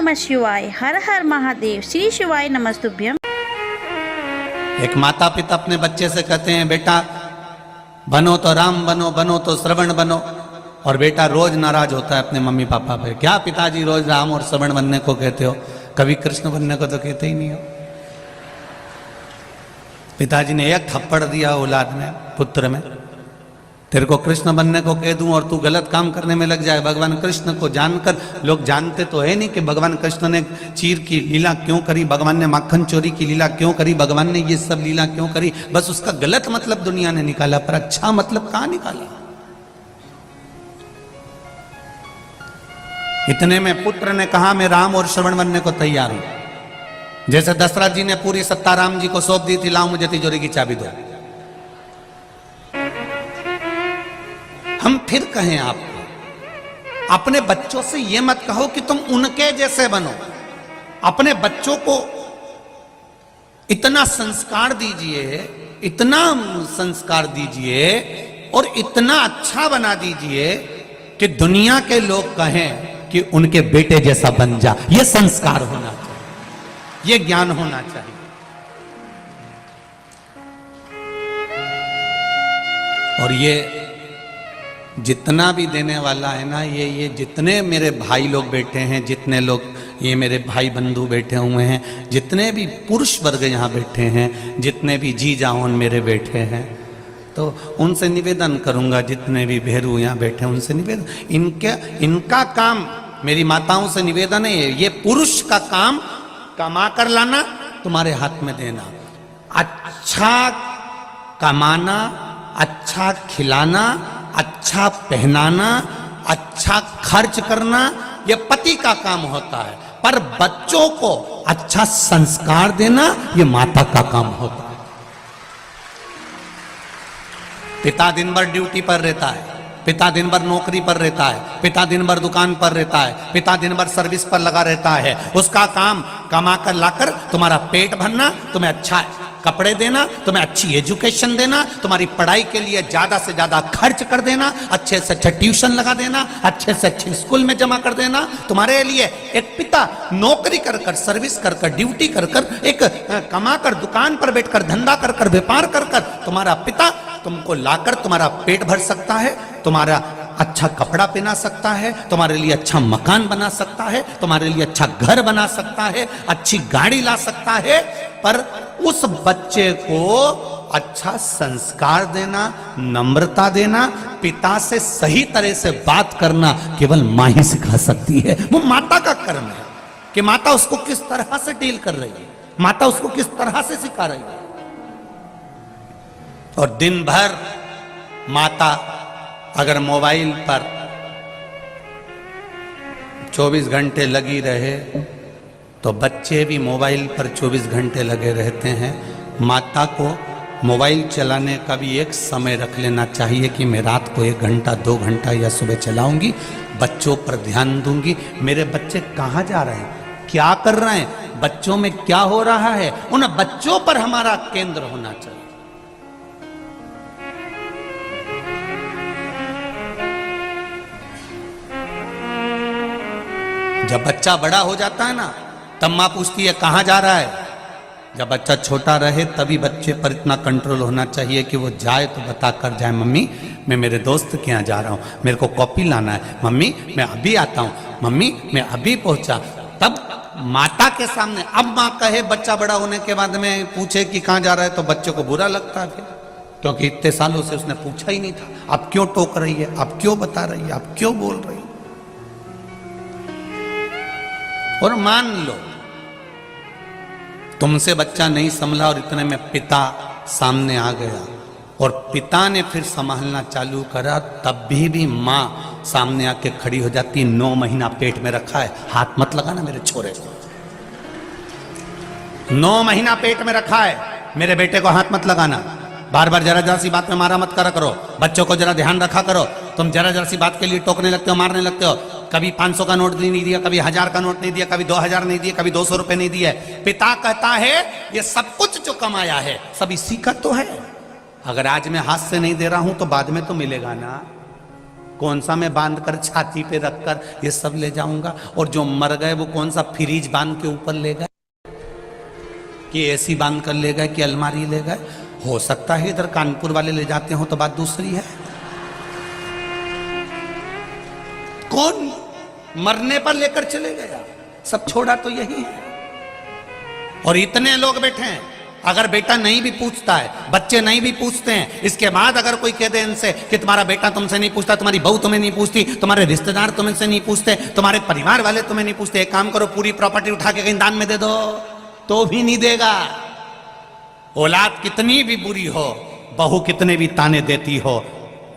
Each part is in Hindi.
नमः शिवाय, हर हर महादेव, श्री शिवाय नमस्तुभ्यम। एक माता पिता अपने बच्चे से कहते हैं, बेटा बनो तो राम बनो, बनो तो श्रवण बनो। और बेटा रोज नाराज होता है अपने मम्मी पापा पे, क्या पिताजी रोज राम और श्रवण बनने को कहते हो, कभी कृष्ण बनने को तो कहते ही नहीं हो। पिताजी ने एक थप्पड़ दिया औलाद में, पुत्र में, तेरे को कृष्ण बनने को कह दूं और तू गलत काम करने में लग जाए। भगवान कृष्ण को जानकर, लोग जानते तो है नहीं कि भगवान कृष्ण ने चीर की लीला क्यों करी, भगवान ने माखन चोरी की लीला क्यों करी, भगवान ने ये सब लीला क्यों करी। बस उसका गलत मतलब दुनिया ने निकाला, पर अच्छा मतलब कहां निकाला। इतने में पुत्र ने कहा, मैं राम और श्रवण बनने को तैयार हूं। जैसे दशरथ जी ने पूरी सत्ता राम जी को सौंप दी थी, लाओ मुझे तिजोरी की चाबी दो। हम फिर कहें आपको, अपने बच्चों से यह मत कहो कि तुम उनके जैसे बनो। अपने बच्चों को इतना संस्कार दीजिए, इतना संस्कार दीजिए और इतना अच्छा बना दीजिए कि दुनिया के लोग कहें कि उनके बेटे जैसा बन जा। यह संस्कार होना चाहिए, यह ज्ञान होना चाहिए। और ये जितना भी देने वाला है ना, ये जितने मेरे भाई लोग बैठे हैं, जितने लोग ये मेरे भाई बंधु बैठे हुए हैं, जितने भी पुरुष वर्ग यहाँ बैठे हैं, जितने भी जी जाओन मेरे बैठे हैं, तो उनसे निवेदन करूंगा, जितने भी भेरू यहाँ बैठे हैं उनसे निवेदन, इनका काम, मेरी माताओं से निवेदन है, ये पुरुष का काम कमा कर लाना, तुम्हारे हाथ में देना। अच्छा कमाना, अच्छा खिलाना, अच्छा पहनाना, अच्छा खर्च करना, यह पति का काम होता है। पर बच्चों को अच्छा संस्कार देना, यह माता का काम होता है। पिता दिन भर ड्यूटी पर रहता है, पिता दिन भर नौकरी पर रहता है, पिता दिन भर दुकान पर रहता है, पिता दिन भर सर्विस पर लगा रहता है। उसका काम कमा कर लाकर तुम्हारा पेट भरना, तुम्हें अच्छा कपड़े देना, तुम्हें अच्छी एजुकेशन देना, तुम्हारी पढ़ाई के लिए ज्यादा से ज्यादा खर्च कर देना, अच्छे से अच्छे ट्यूशन लगा देना, अच्छे से अच्छे स्कूल में जमा कर देना। तुम्हारे लिए एक पिता नौकरी कर कर, सर्विस कर कर, ड्यूटी कर कर, एक कमा कर, दुकान पर बैठकर, धंधा कर कर, व्यापार कर कर, तुम्हारा पिता तुमको लाकर तुम्हारा पेट भर सकता है, तुम्हारा अच्छा कपड़ा पहना सकता है, तुम्हारे लिए अच्छा मकान बना सकता है, तुम्हारे लिए अच्छा घर बना सकता है, अच्छी गाड़ी ला सकता है। पर उस बच्चे को अच्छा संस्कार देना, नम्रता देना, पिता से सही तरह से बात करना केवल मां ही सिखा सकती है। वो माता का कर्म है कि माता उसको किस तरह से डील कर रही है, माता उसको किस तरह से सिखा रही है। और दिन भर माता अगर मोबाइल पर 24 घंटे लगी रहे तो बच्चे भी मोबाइल पर 24 घंटे लगे रहते हैं। माता को मोबाइल चलाने का भी एक समय रख लेना चाहिए कि मैं रात को 1 घंटा 2 घंटा या सुबह चलाऊंगी, बच्चों पर ध्यान दूंगी। मेरे बच्चे कहाँ जा रहे हैं, क्या कर रहे हैं, बच्चों में क्या हो रहा है, उन बच्चों पर हमारा केंद्र होना चाहिए। जब बच्चा बड़ा हो जाता है ना, तब मां पूछती है कहां जा रहा है। जब बच्चा छोटा रहे तभी बच्चे पर इतना कंट्रोल होना चाहिए कि वो जाए तो बता कर जाए, मम्मी मैं मेरे दोस्त के यहाँ जा रहा हूँ, मेरे को कॉपी लाना है, मम्मी मैं अभी आता हूँ, मम्मी मैं अभी पहुंचा। तब माता के सामने, अब माँ कहे बच्चा बड़ा होने के बाद में पूछे कि कहाँ जा रहा है तो बच्चे को बुरा लगता है फिर, क्योंकि इतने सालों से उसने पूछा ही नहीं था। अब क्यों टोक रही है, अब क्यों बता रही है, अब क्यों बोल रही है। और मान लो तुमसे बच्चा नहीं संभला और इतने में पिता सामने आ गया और पिता ने फिर संभालना चालू करा, तब भी मां सामने आके खड़ी हो जाती, 9 महीना पेट में रखा है, हाथ मत लगाना मेरे छोरे को, 9 महीना पेट में रखा है, मेरे बेटे को हाथ मत लगाना, बार बार जरा जरा सी बात में मारा मत करा करो, बच्चों को जरा ध्यान रखा करो। तुम जरा जरा सी बात के लिए टोकने लगते हो, मारने लगते हो। कभी 500 का नोट नहीं दिया, कभी 1000 का नोट नहीं दिया, कभी 2000 नहीं दिया, कभी 200 रुपए नहीं दिए। पिता कहता है ये सब कुछ जो कमाया है सब इसी का तो है, अगर आज मैं हाथ से नहीं दे रहा हूं तो बाद में तो मिलेगा ना। कौन सा मैं बांध कर छाती पे रखकर ये सब ले जाऊंगा? और जो मर गए वो कौन सा फ्रिज बांध के ऊपर ले गए, कि एसी बांध कर ले गए, कि अलमारी ले गए? हो सकता है इधर कानपुर वाले ले जाते हो तो बात दूसरी है। कौन मरने पर लेकर चले गया? सब छोड़ा तो यही है। और इतने लोग बैठे हैं, अगर बेटा नहीं भी पूछता है, बच्चे नहीं भी पूछते हैं, इसके बाद अगर कोई कह दे इनसे कि तुम्हारा बेटा तुमसे नहीं पूछता, तुम्हारी बहू तुम्हें नहीं पूछती, तुम्हारे रिश्तेदार तुमसे नहीं पूछते, तुम्हारे परिवार वाले तुम्हें नहीं पूछते, एक काम करो पूरी प्रॉपर्टी उठा के कहीं दान में दे दो, तो भी नहीं देगा। औलाद कितनी भी बुरी हो, बहू कितने भी ताने देती हो,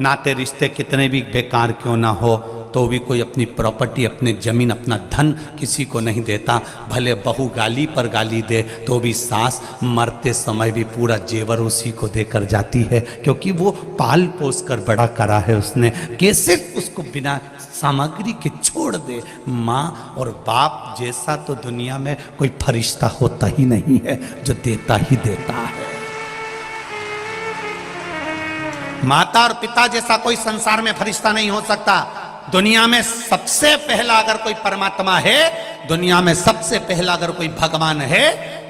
नाते रिश्ते कितने भी बेकार क्यों ना हो, तो भी कोई अपनी प्रॉपर्टी, अपनी जमीन, अपना धन किसी को नहीं देता। भले बहू गाली पर गाली दे तो भी सास मरते समय भी पूरा जेवर उसी को देकर जाती है, क्योंकि वो पाल पोस कर बड़ा करा है उसने, कि सिर्फ उसको बिना सामग्री के छोड़ दे। माँ और बाप जैसा तो दुनिया में कोई फरिश्ता होता ही नहीं है, जो देता ही देता है। माता और पिता जैसा कोई संसार में फरिश्ता नहीं हो सकता। दुनिया में सबसे पहला अगर कोई परमात्मा है, दुनिया में सबसे पहला अगर कोई भगवान है,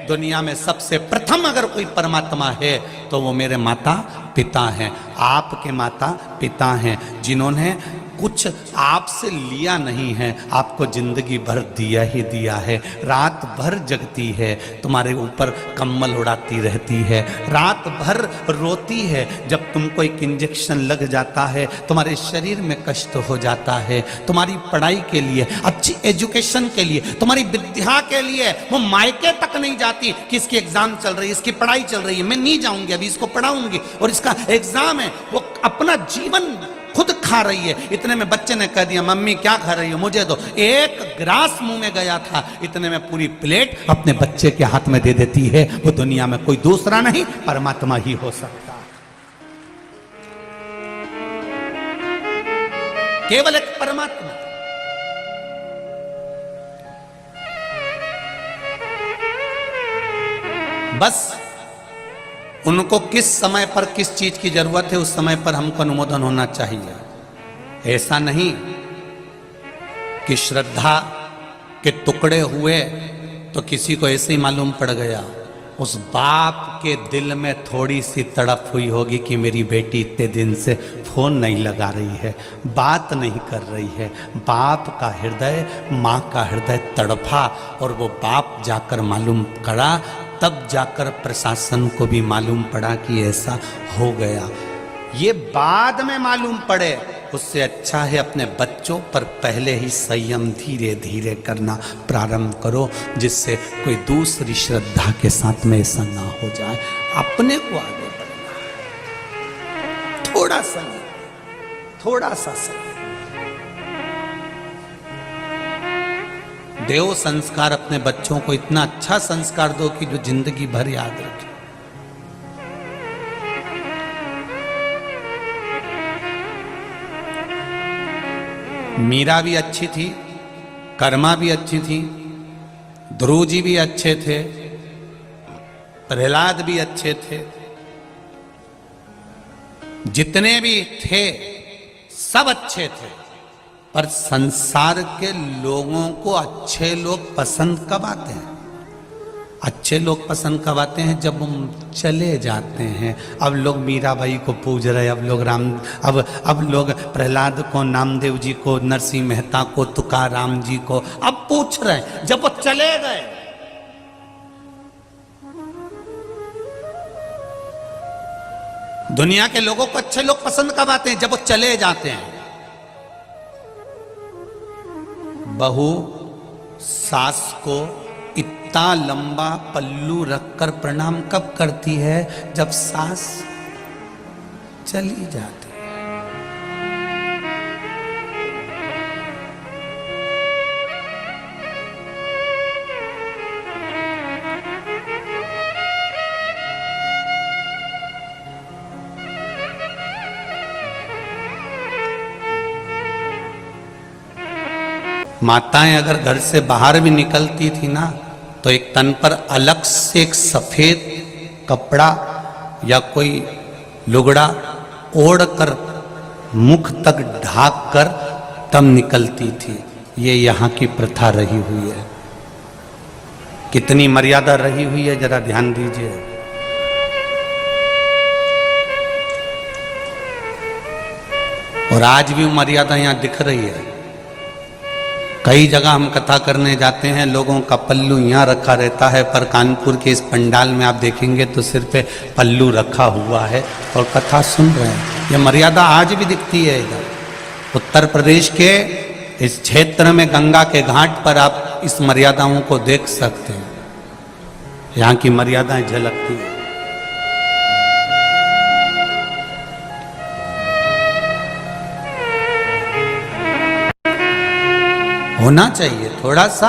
दुनिया में सबसे प्रथम अगर कोई परमात्मा है, तो वो मेरे माता पिता हैं, आपके माता पिता हैं, जिन्होंने कुछ आपसे लिया नहीं है, आपको जिंदगी भर दिया ही दिया है। रात भर जगती है, तुम्हारे ऊपर कम्बल उड़ाती रहती है, रात भर रोती है, जब तुमको एक इंजेक्शन लग जाता है, तुम्हारे शरीर में कष्ट हो जाता है, तुम्हारी पढ़ाई के लिए, अच्छी एजुकेशन के लिए, तुम्हारी विद्या के लिए वो मायके तक नहीं जाती कि इसकी एग्जाम चल रही है, इसकी पढ़ाई चल रही है, मैं नहीं जाऊंगी, अभी इसको पढ़ाऊंगी और इसका एग्जाम है। वो अपना जीवन खुद खा रही है। इतने में बच्चे ने कह दिया, मम्मी क्या खा रही हो, मुझे दो। एक ग्रास मुंह में गया था, इतने में पूरी प्लेट अपने बच्चे के हाथ में दे देती है। वो दुनिया में कोई दूसरा नहीं, परमात्मा ही हो सकता, केवल एक परमात्मा। बस उनको किस समय पर किस चीज की जरूरत है, उस समय पर हमको अनुमोदन होना चाहिए। ऐसा नहीं कि श्रद्धा के टुकड़े हुए तो किसी को ऐसे ही मालूम पड़ गया। उस बाप के दिल में थोड़ी सी तड़प हुई होगी कि मेरी बेटी इतने दिन से फोन नहीं लगा रही है, बात नहीं कर रही है। बाप का हृदय, माँ का हृदय तड़पा और वो बाप जाकर मालूम करा, तब जाकर प्रशासन को भी मालूम पड़ा कि ऐसा हो गया। ये बाद में मालूम पड़े, उससे अच्छा है अपने बच्चों पर पहले ही संयम धीरे धीरे करना प्रारंभ करो, जिससे कोई दूसरी श्रद्धा के साथ में ऐसा ना हो जाए। अपने को आगे बढ़ना है, थोड़ा सा समय। देव संस्कार अपने बच्चों को इतना अच्छा संस्कार दो कि जो जिंदगी भर याद रखे। मीरा भी अच्छी थी, कर्मा भी अच्छी थी, ध्रुव जी भी अच्छे थे, प्रहलाद भी अच्छे थे, जितने भी थे सब अच्छे थे। पर संसार के लोगों को अच्छे लोग पसंद कब आते हैं? अच्छे लोग पसंद कब आते हैं? जब हम चले जाते हैं। अब लोग मीराबाई को पूज रहे, अब लोग प्रहलाद को, नामदेव जी को, नरसिंह मेहता को, तुकाराम जी को अब पूछ रहे हैं, जब वो चले गए। दुनिया के लोगों को अच्छे लोग पसंद कब आते हैं? जब वो चले जाते हैं। बहू सास को इतना लंबा पल्लू रखकर प्रणाम कब करती है? जब सास चली जाती है। माताएं अगर घर से बाहर भी निकलती थी ना, तो एक तन पर अलग से एक सफेद कपड़ा या कोई लुगड़ा ओढ़ कर मुख तक ढाक कर तब निकलती थी। ये यहाँ की प्रथा रही हुई है। कितनी मर्यादा रही हुई है जरा ध्यान दीजिए। और आज भी वो मर्यादा यहाँ दिख रही है। कई जगह हम कथा करने जाते हैं, लोगों का पल्लू यहाँ रखा रहता है, पर कानपुर के इस पंडाल में आप देखेंगे तो सिर पे पल्लू रखा हुआ है और कथा सुन रहे हैं। ये मर्यादा आज भी दिखती है। इधर उत्तर प्रदेश के इस क्षेत्र में गंगा के घाट पर आप इस मर्यादाओं को देख सकते हैं। यहाँ की मर्यादाएं झलकती हैं। होना चाहिए थोड़ा सा।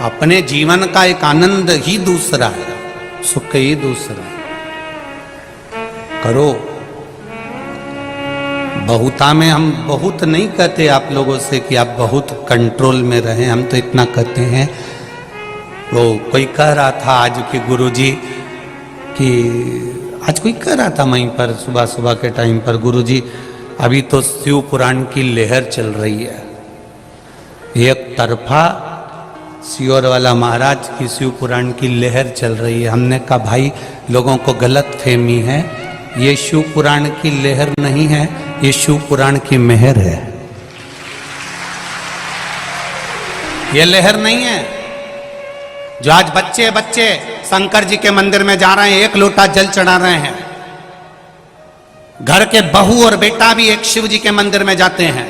अपने जीवन का एक आनंद ही दूसरा है, सुख ही दूसरा है। करो। बहुता में हम बहुत नहीं कहते आप लोगों से कि आप बहुत कंट्रोल में रहें, हम तो इतना कहते हैं। वो कोई कह रहा था आज के गुरुजी कि आज कोई कह रहा था वहीं पर सुबह सुबह के टाइम पर, गुरुजी अभी तो शिव पुराण की लहर चल रही है। एक तरफा सियोर वाला महाराज की शिव पुराण की लहर चल रही है। हमने कहा भाई लोगों को गलत फहमी है, ये शिव पुराण की लहर नहीं है, ये शिव पुराण की मेहर है। ये लहर नहीं है। जो आज बच्चे बच्चे शंकर जी के मंदिर में जा रहे हैं, एक लोटा जल चढ़ा रहे हैं। घर के बहू और बेटा भी एक शिव जी के मंदिर में जाते हैं।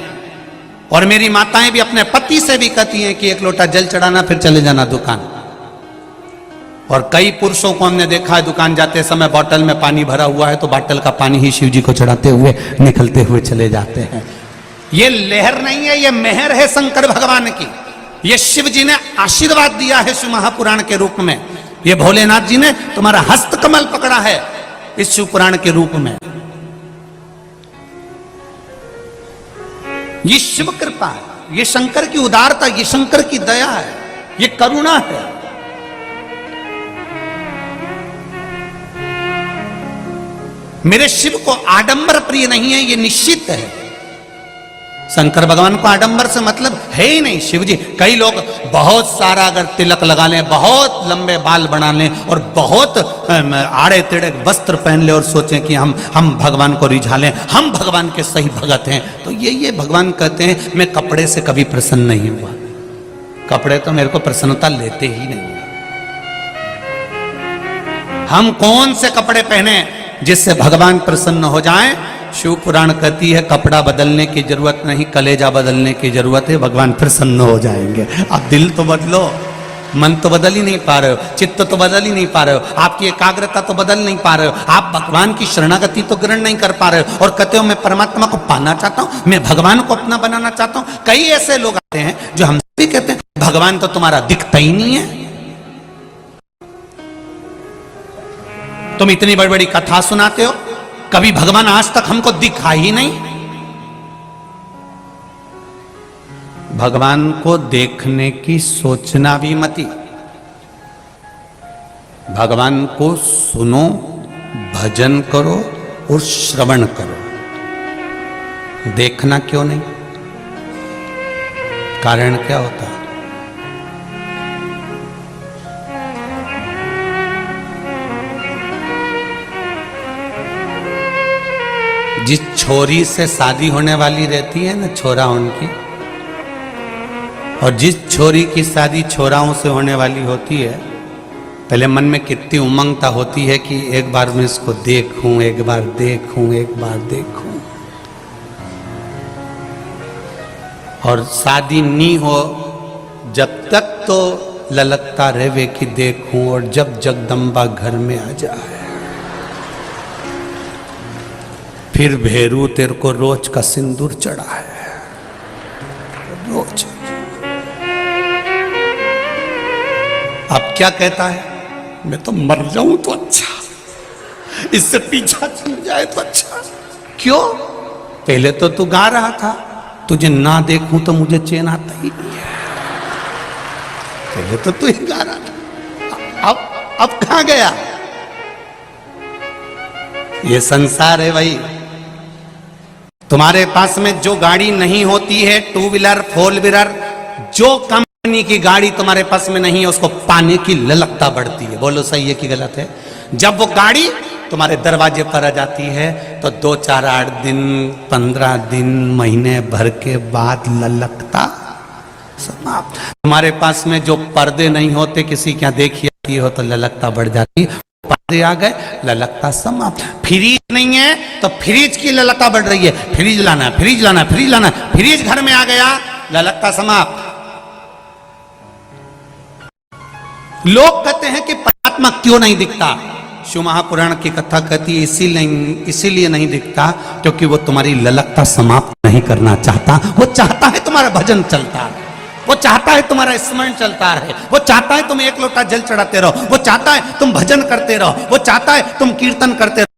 और मेरी माताएं भी अपने पति से भी कहती हैं कि एक लोटा जल चढ़ाना फिर चले जाना दुकान। और कई पुरुषों को हमने देखा है दुकान जाते समय बोतल में पानी भरा हुआ है तो बोतल का पानी ही शिव जी को चढ़ाते हुए निकलते हुए चले जाते हैं। ये लहर नहीं है, ये मेहर है शंकर भगवान की। ये शिव जी ने आशीर्वाद दिया है शिव महापुराण के रूप में। ये भोलेनाथ जी ने तुम्हारा हस्त कमल पकड़ा है इस शिव पुराण के रूप में। ये शिव कृपा है, ये शंकर की उदारता, ये शंकर की दया है, ये करुणा है। मेरे शिव को आडंबर प्रिय नहीं है, ये निश्चित है। शंकर भगवान को आडंबर से मतलब है ही नहीं। शिव जी कई लोग बहुत सारा अगर तिलक लगा लें, बहुत लंबे बाल बना लें और बहुत आड़े टेढ़े वस्त्र पहन ले और सोचें कि हम भगवान को रिझा लें, हम भगवान के सही भगत हैं, तो ये भगवान कहते हैं मैं कपड़े से कभी प्रसन्न नहीं हुआ। कपड़े तो मेरे को प्रसन्नता लेते ही नहीं। हम कौन से कपड़े पहने जिससे भगवान प्रसन्न हो जाएं? शिव पुराण कहती है कपड़ा बदलने की जरूरत नहीं, कलेजा बदलने की जरूरत है, भगवान प्रसन्न हो जाएंगे। आप दिल तो बदलो, मन तो बदल ही नहीं पा रहे हो, चित्त तो बदल ही नहीं पा रहे हो, आपकी एकाग्रता तो बदल नहीं पा रहे हो, आप भगवान की शरणागति तो ग्रहण नहीं कर पा रहे हो और कहते हो मैं परमात्मा को पाना चाहता हूं, मैं भगवान को अपना बनाना चाहता हूं। कई ऐसे लोग आते हैं जो हमसे भी कहते हैं भगवान तो तुम्हारा दिखता ही नहीं है। तुम इतनी बड़ी बड़ी कथा सुनाते हो, कभी भगवान आज तक हमको दिखा ही नहीं। भगवान को देखने की सोचना भी मती। भगवान को सुनो, भजन करो और श्रवण करो। देखना क्यों नहीं? कारण क्या होता है? जिस छोरी से शादी होने वाली रहती है ना, छोरा उनकी, और जिस छोरी की शादी छोराओं से होने वाली होती है, पहले मन में कितनी उमंगता होती है कि एक बार मैं इसको देखूं, एक बार देखूं, एक बार देखूं। और शादी नहीं हो जब तक तो ललकता रहे कि देखूं, और जब जगदम्बा घर में आ जाए फिर भेरू तेरे को रोज का सिंदूर चढ़ा है, रोज। अब क्या कहता है? मैं तो मर जाऊं तो अच्छा, इससे पीछा छूट जाए तो अच्छा। क्यों? पहले तो तू गा रहा था तुझे ना देखूं तो मुझे चैन आता ही नहीं है। पहले तो तू ही गा रहा था, अब कहां गया? ये संसार है भाई। तुम्हारे पास में जो गाड़ी नहीं होती है, टू व्हीलर, फोर व्हीलर, जो कंपनी की गाड़ी तुम्हारे पास में नहीं है, उसको पाने की ललकता बढ़ती है। बोलो सही है कि गलत है? जब वो गाड़ी तुम्हारे दरवाजे पर आ जाती है तो 2, 4, 8 दिन, 15 दिन, महीने भर के बाद ललकता समाप्त। तुम्हारे पास में जो पर्दे नहीं होते, किसी क्या देखी हो तो ललकता बढ़ जाती, पर्दे आ गए, ललकता समाप्त। फ्रिज नहीं है तो फ्रिज की ललकता बढ़ रही है, फ्रिज लाना है, फ्रिज लाना है, फ्रिज लाना है, फ्रिज घर में आ गया, ललकता समाप्त। लोग कहते हैं कि परमात्मा क्यों नहीं दिखता? शिव महापुराण की कथा कहती है इसीलिए नहीं दिखता क्योंकि वो तुम्हारी ललकता समाप्त नहीं करना चाहता। वो चाहता है तुम्हारा भजन चलता रहे, वो चाहता है तुम्हारा स्मरण चलता रहे, वो चाहता है तुम 1 लोटा जल चढ़ाते रहो, वो चाहता है तुम भजन करते रहो, वो चाहता है तुम कीर्तन करते रहो।